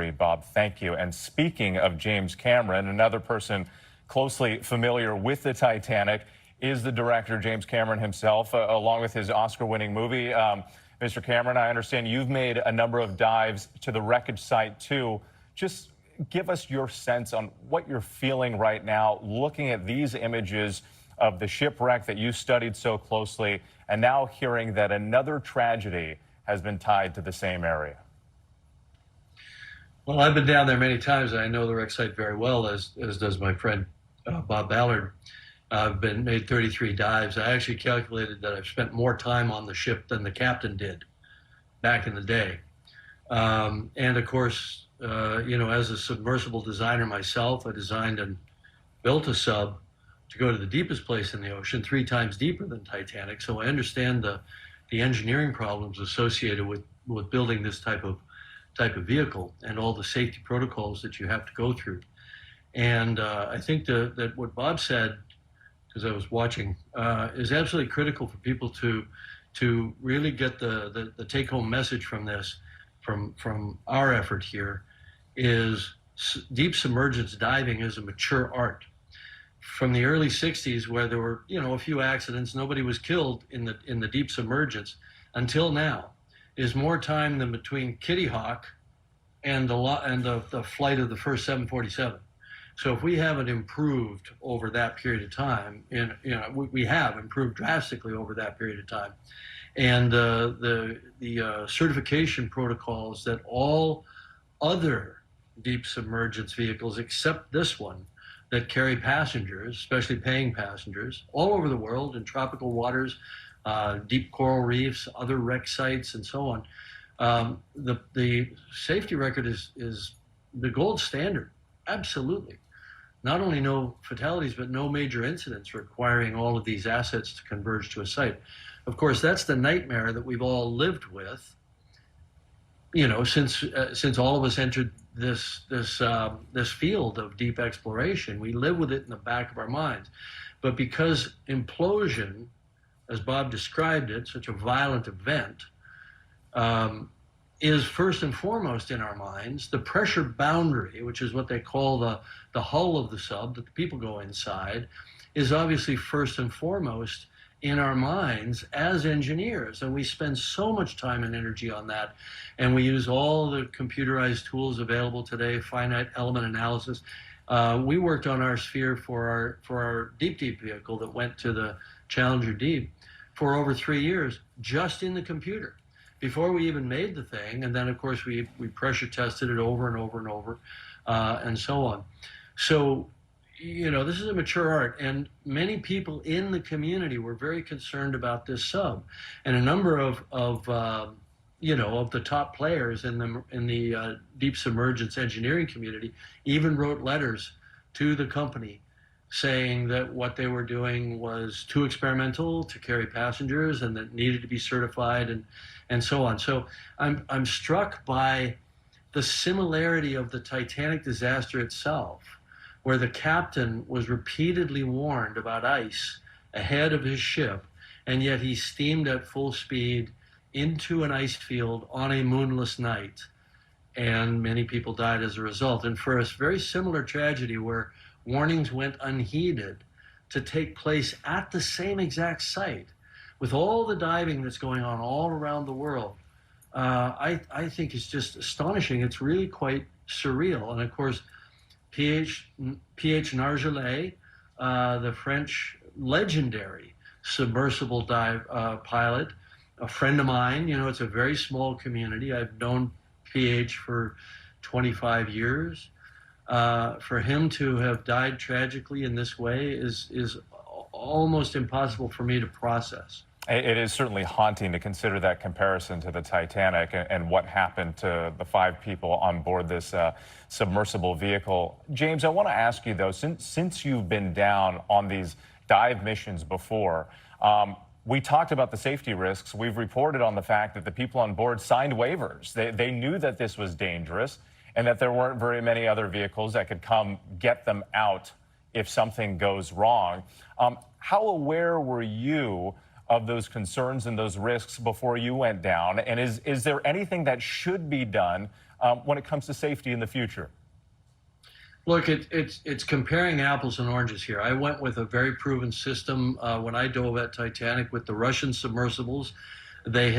agree, Bob. Thank you. And speaking of James Cameron, another person closely familiar with the Titanic is the director, James Cameron himself, along with his Oscar-winning movie. Mr. Cameron, I understand you've made a number of dives to the wreckage site, too. Just give us your sense on what you're feeling right now, looking at these images of the shipwreck that you studied so closely, and now hearing that another tragedy has been tied to the same area. Well, I've been down there many times, and I know the wreck site very well, as does my friend Bob Ballard. I've made 33 dives. I actually calculated that I've spent more time on the ship than the captain did back in the day. And of course, as a submersible designer myself, I designed and built a sub to go to the deepest place in the ocean, 3 times deeper than Titanic. So I understand the engineering problems associated with building this type of vehicle and all the safety protocols that you have to go through. And I think that what Bob said, because I was watching, is absolutely critical for people to really get the take-home message from this, from our effort here, is deep submergence diving is a mature art. From the early 60s, where there were a few accidents, nobody was killed in the deep submergence, until now, is more time than between Kitty Hawk and the flight of the first 747. So if we haven't improved over that period of time, we have improved drastically over that period of time, and the certification protocols that all other deep submergence vehicles, except this one, that carry passengers, especially paying passengers, all over the world in tropical waters, deep coral reefs, other wreck sites, and so on. The safety record is the gold standard, absolutely. Not only no fatalities, but no major incidents requiring all of these assets to converge to a site. Of course, that's the nightmare that we've all lived with, since all of us entered this field of deep exploration. We live with it in the back of our minds. But because implosion, as Bob described it, such a violent event, is first and foremost in our minds, the pressure boundary, which is what they call the hull of the sub, that the people go inside, is obviously first and foremost in our minds as engineers. And we spend so much time and energy on that. And we use all the computerized tools available today, finite element analysis. We worked on our sphere for our deep vehicle that went to the Challenger Deep for over 3 years, just in the computer, before we even made the thing. And then, of course, we pressure tested it over and over and over, and so on. So, this is a mature art, and many people in the community were very concerned about this sub. And a number of the top players in the deep submergence engineering community even wrote letters to the company saying that what they were doing was too experimental to carry passengers and that needed to be certified and so on. So I'm struck by the similarity of the Titanic disaster itself, where the captain was repeatedly warned about ice ahead of his ship, and yet he steamed at full speed into an ice field on a moonless night, and many people died as a result. And for a very similar tragedy where warnings went unheeded to take place at the same exact site, with all the diving that's going on all around the world, I think it's just astonishing. It's really quite surreal. And of course, P.H. Nargeolet, the French legendary submersible dive pilot, a friend of mine. It's a very small community. I've known P.H. for 25 years. For him to have died tragically in this way is almost impossible for me to process. It is certainly haunting to consider that comparison to the Titanic and what happened to the 5 people on board this submersible vehicle. James, I want to ask you, though, since you've been down on these dive missions before, we talked about the safety risks. We've reported on the fact that the people on board signed waivers. They knew that this was dangerous and that there weren't very many other vehicles that could come get them out if something goes wrong. How aware were you of those concerns and those risks before you went down? And is there anything that should be done when it comes to safety in the future? Look, it's comparing apples and oranges here. I went with a very proven system when I dove at Titanic with the Russian submersibles. They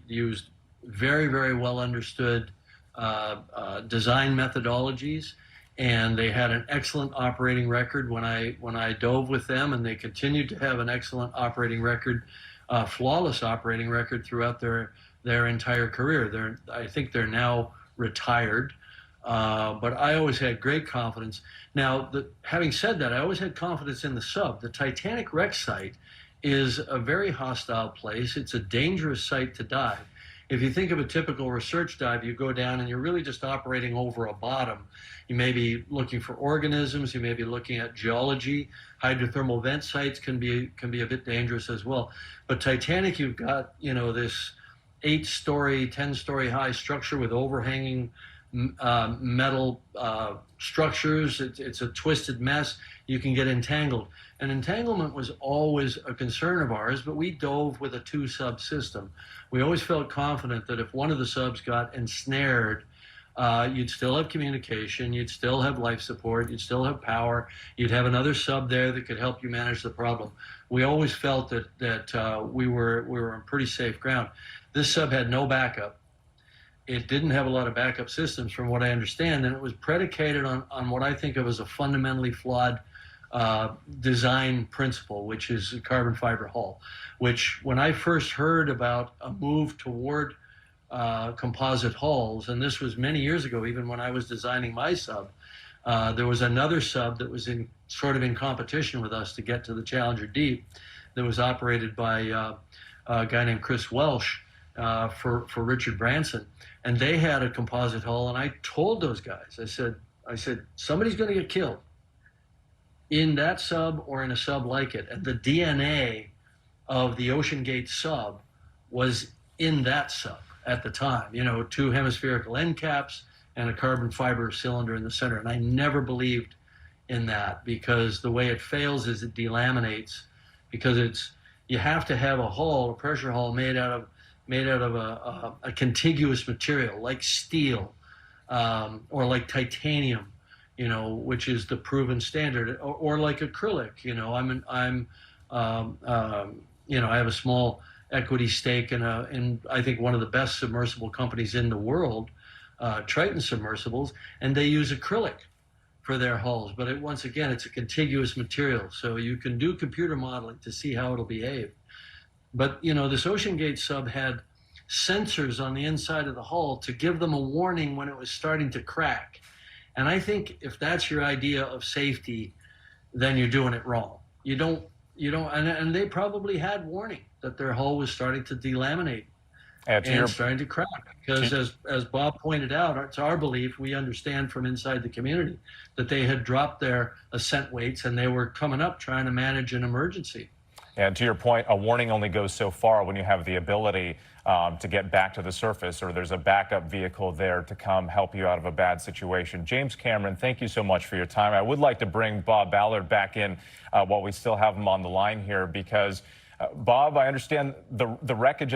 used very, very well understood design methodologies, and they had an excellent operating record when I dove with them, and they continued to have an excellent operating record, flawless operating record throughout their entire career. I think they're now retired. But I always had great confidence. Now, having said that, I always had confidence in the sub. The Titanic wreck site is a very hostile place. It's a dangerous site to dive. If you think of a typical research dive, you go down and you're really just operating over a bottom. You may be looking for organisms. You may be looking at geology. Hydrothermal vent sites can be a bit dangerous as well. But Titanic, you've got, this 8-story, 10-story high structure with overhanging metal structures. It's a twisted mess. You can get entangled. And entanglement was always a concern of ours, but we dove with a 2-sub system. We always felt confident that if one of the subs got ensnared, you'd still have communication, you'd still have life support, you'd still have power, you'd have another sub there that could help you manage the problem. We always felt that we were on pretty safe ground. This sub had no backup. It didn't have a lot of backup systems from what I understand, and it was predicated on what I think of as a fundamentally flawed design principle, which is a carbon fiber hull, which when I first heard about a move toward composite hulls, and this was many years ago, even when I was designing my sub, there was another sub that was sort of in competition with us to get to the Challenger Deep that was operated by a guy named Chris Welsh for Richard Branson. And they had a composite hull, and I told those guys, I said, somebody's going to get killed in that sub or in a sub like it. And the DNA of the Oceangate sub was in that sub at the time, 2 hemispherical end caps and a carbon fiber cylinder in the center. And I never believed in that, because the way it fails is it delaminates, because you have to have a hull, a pressure hull made out of a contiguous material like steel or like titanium, which is the proven standard, or like acrylic. I have a small equity stake in I think one of the best submersible companies in the world, Triton Submersibles, and they use acrylic for their hulls. But once again, it's a contiguous material, so you can do computer modeling to see how it'll behave. But, this Oceangate sub had sensors on the inside of the hull to give them a warning when it was starting to crack. And I think if that's your idea of safety, then you're doing it wrong. And they probably had warning that their hull was starting to delaminate and starting to crack. Because as Bob pointed out, it's our belief, we understand from inside the community, that they had dropped their ascent weights and they were coming up trying to manage an emergency. And to your point, a warning only goes so far when you have the ability to get back to the surface, or there's a backup vehicle there to come help you out of a bad situation. James Cameron, thank you so much for your time. I would like to bring Bob Ballard back in while we still have him on the line here, because Bob, I understand the wreckage